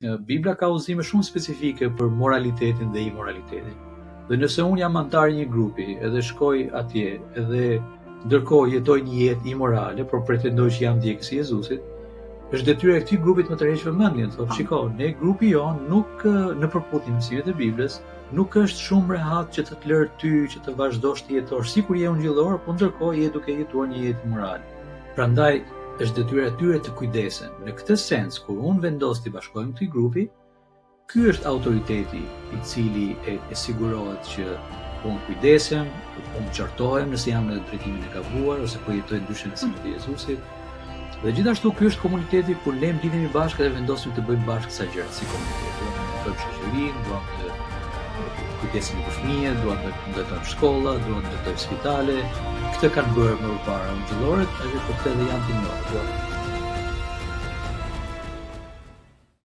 Bibla ka udhëzime shumë specifike për moralitetin dhe imoralitetin. Dhe nëse unë jam antar i një grupi, edhe shkoj atje, edhe ndërkohë jetoj një jetë imorale, por pretendoj që jam ndjekës i Jezusit, është detyra e këtij grupit më të rreqë vëmendjen, thotë, shiko, ne grupi jon nuk në përputhje me mësimet e Biblës, nuk është shumë rehat që të lërë ty që të vazhdosh të jetosh sikur je ungjillor, por ndërkohë je duke jetuar një jetë imorale. Prandaj është detyra e tyre të kujdesen. Në këtë sens, kur unë vendos të bashkohem këtij grupi, ky është autoriteti i cili e sigurohet që unë kujdesem, unë qartohem nëse jam në drejtimin e gabuar ose po jetoj ndryshe mësimet e Jezusit. Dhe gjithashtu ky është komuniteti kur ne mblidhemi bashkë dhe vendosim të bëjmë bashkë kësaj gjëra si komunitet. Duam të ndërtojmë shoqërinë, duam të kujdesim për fëmijët, duam të ndërtojmë shkolla, duam të ndërtojmë spitale. Këtë kanë bërë më parë ungjillorët, edhe për këtë dhe janë të njohur.